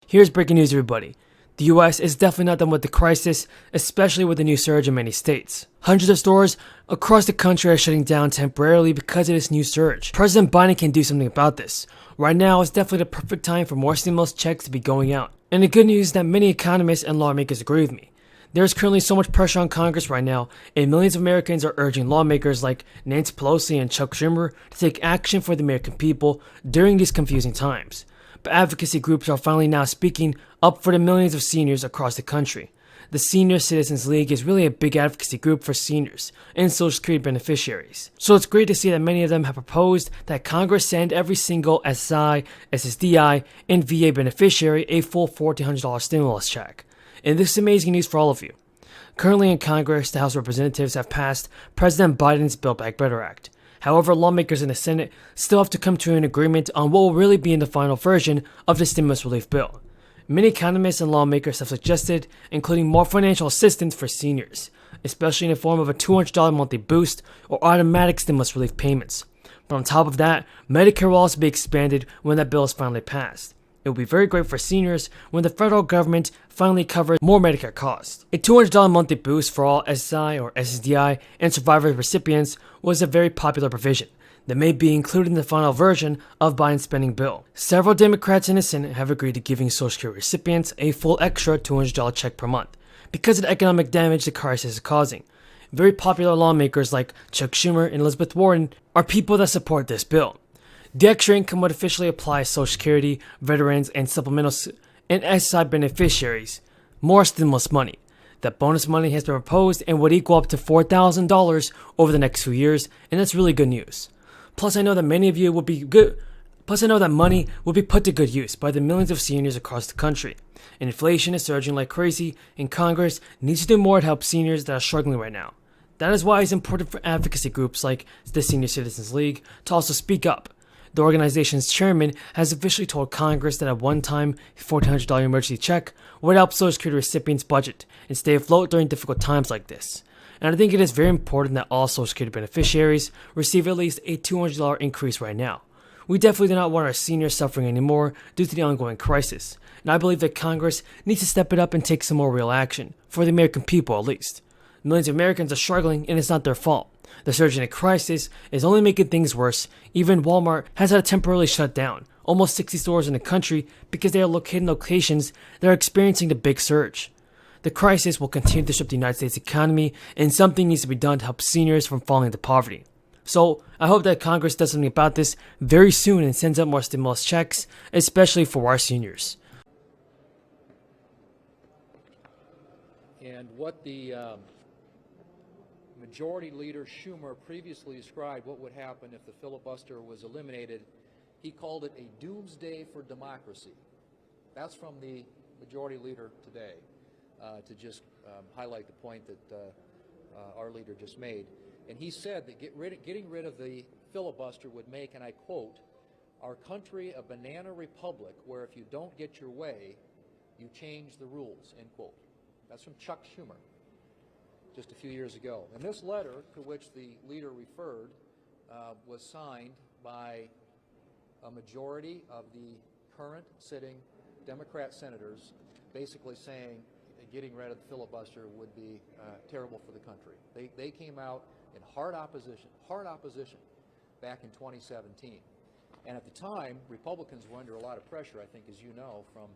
Here's breaking news, everybody. The US is definitely not done with the crisis, especially with the new surge in many states. Hundreds of stores across the country are shutting down temporarily because of this new surge. President Biden can do something about this. Right now is definitely the perfect time for more stimulus checks to be going out. And the good news is that many economists and lawmakers agree with me. There is currently so much pressure on Congress right now, and millions of Americans are urging lawmakers like Nancy Pelosi and Chuck Schumer to take action for the American people during these confusing times. But advocacy groups are finally now speaking up for the millions of seniors across the country. The Senior Citizens League is really a big advocacy group for seniors and Social Security beneficiaries. So it's great to see that many of them have proposed that Congress send every single SSI, SSDI, and VA beneficiary a full $1,400 stimulus check. And this is amazing news for all of you. Currently in Congress, the House of Representatives have passed President Biden's Build Back Better Act. However, lawmakers in the Senate still have to come to an agreement on what will really be in the final version of the stimulus relief bill. Many economists and lawmakers have suggested including more financial assistance for seniors, especially in the form of a $200 monthly boost or automatic stimulus relief payments. But on top of that, Medicare will also be expanded when that bill is finally passed. It will be very great for seniors when the federal government finally covers more Medicare costs. A $200 monthly boost for all SSI or SSDI and survivor recipients was a very popular provision that may be included in the final version of Biden's spending bill. Several Democrats in the Senate have agreed to giving Social Security recipients a full extra $200 check per month because of the economic damage the crisis is causing. Very popular lawmakers like Chuck Schumer and Elizabeth Warren are people that support this bill. The extra income would officially apply to Social Security, veterans, and supplemental and SSI beneficiaries more stimulus money. That bonus money has been proposed and would equal up to $4,000 over the next few years, and that's really good news. Plus, I know that many of you would be good. Plus, I know that money will be put to good use by the millions of seniors across the country. And inflation is surging like crazy, and Congress needs to do more to help seniors that are struggling right now. That is why it's important for advocacy groups like the Senior Citizens League to also speak up. The organization's chairman has officially told Congress that a one-time $1,400 emergency check would help Social Security recipients budget and stay afloat during difficult times like this. And I think it is very important that all Social Security beneficiaries receive at least a $200 increase right now. We definitely do not want our seniors suffering anymore due to the ongoing crisis, and I believe that Congress needs to step it up and take some more real action, for the American people at least. Millions of Americans are struggling, and it's not their fault. The surge in the crisis is only making things worse. Even Walmart has had to temporarily shut down almost 60 stores in the country because they are located in locations that are experiencing the big surge. The crisis will continue to disrupt the United States economy, and something needs to be done to help seniors from falling into poverty. So, I hope that Congress does something about this very soon and sends out more stimulus checks, especially for our seniors. And what the Majority Leader Schumer previously described what would happen if the filibuster was eliminated, he called it a doomsday for democracy. That's from the Majority Leader today, to just highlight the point that our leader just made. And he said that getting rid of the filibuster would make, and I quote, our country a banana republic where if you don't get your way, you change the rules, end quote. That's from Chuck Schumer just a few years ago. And this letter, to which the leader referred, was signed by a majority of the current sitting Democrat senators, basically saying getting rid of the filibuster would be terrible for the country. They came out in hard opposition back in 2017. And at the time, Republicans were under a lot of pressure, I think, as you know, from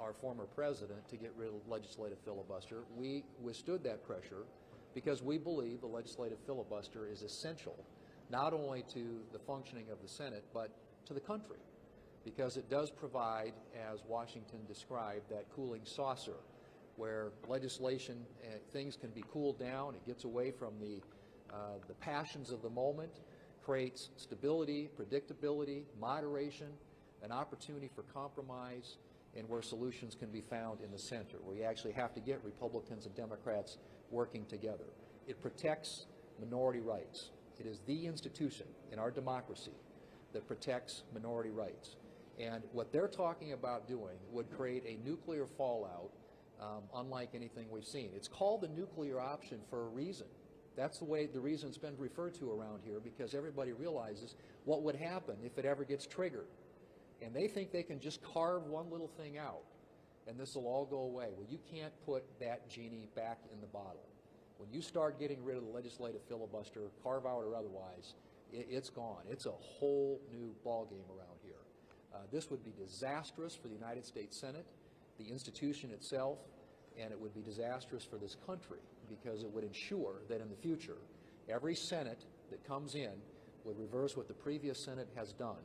our former president to get rid of legislative filibuster. We withstood that pressure because we believe the legislative filibuster is essential not only to the functioning of the Senate but to the country, because it does provide, as Washington described, that cooling saucer where legislation, things can be cooled down. It gets away from the passions of the moment, creates stability, predictability, moderation, an opportunity for compromise, and where solutions can be found in the center, where you actually have to get Republicans and Democrats working together. It protects minority rights. It is the institution in our democracy that protects minority rights. And what they're talking about doing would create a nuclear fallout unlike anything we've seen. It's called the nuclear option for a reason. That's the reason it's been referred to around here, because everybody realizes what would happen if it ever gets triggered. And they think they can just carve one little thing out and this will all go away. Well, you can't put that genie back in the bottle. When you start getting rid of the legislative filibuster, carve out or otherwise, it's gone. It's a whole new ballgame around here. This would be disastrous for the United States Senate, the institution itself, and it would be disastrous for this country because it would ensure that in the future, every Senate that comes in would reverse what the previous Senate has done,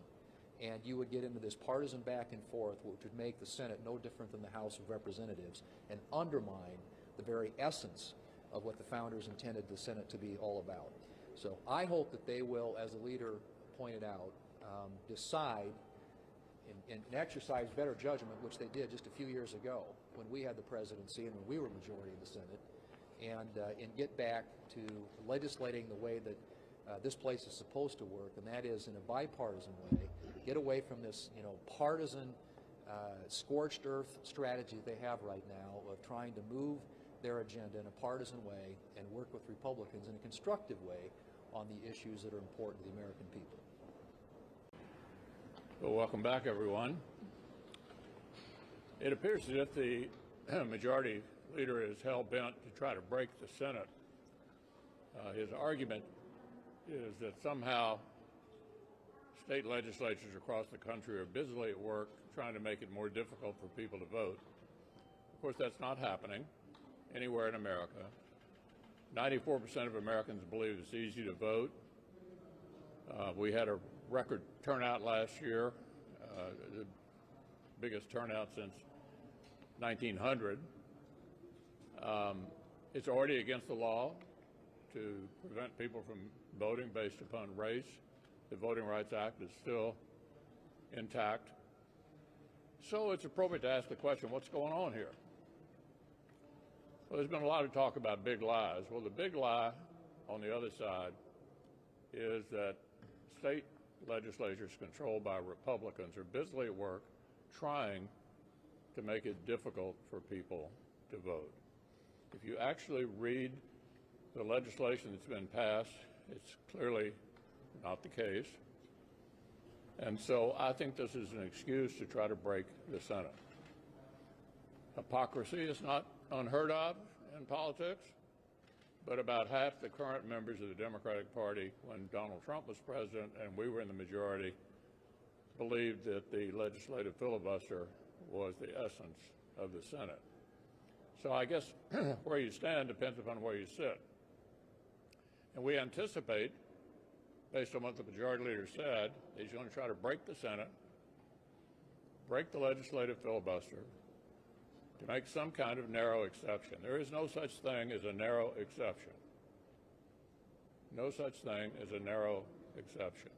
and you would get into this partisan back and forth, which would make the Senate no different than the House of Representatives and undermine the very essence of what the founders intended the Senate to be all about. So I hope that they will, as the leader pointed out, decide and exercise better judgment, which they did just a few years ago when we had the presidency and when we were majority of the Senate, and get back to legislating the way that this place is supposed to work, and that is in a bipartisan way. Get away from this, partisan, scorched earth strategy that they have right now of trying to move their agenda in a partisan way and work with Republicans in a constructive way on the issues that are important to the American people. Well, welcome back, everyone. It appears as if the majority leader is hell-bent to try to break the Senate. His argument is that somehow state legislatures across the country are busily at work trying to make it more difficult for people to vote. Of course, that's not happening anywhere in America. 94% of Americans believe it's easy to vote. We had a record turnout last year, the biggest turnout since 1900. It's already against the law to prevent people from voting based upon race. The Voting Rights Act is still intact. So it's appropriate to ask the question, what's going on here? Well, there's been a lot of talk about big lies. Well, the big lie on the other side is that state legislatures controlled by Republicans are busily at work trying to make it difficult for people to vote. If you actually read the legislation that's been passed, it's clearly not the case. And so I think this is an excuse to try to break the Senate. Hypocrisy is not unheard of in politics, but about half the current members of the Democratic Party, when Donald Trump was president and we were in the majority, believed that the legislative filibuster was the essence of the Senate. So I guess where you stand depends upon where you sit. And we anticipate, based on what the majority leader said, he's going to try to break the Senate, break the legislative filibuster, to make some kind of narrow exception. There is no such thing as a narrow exception. No such thing as a narrow exception.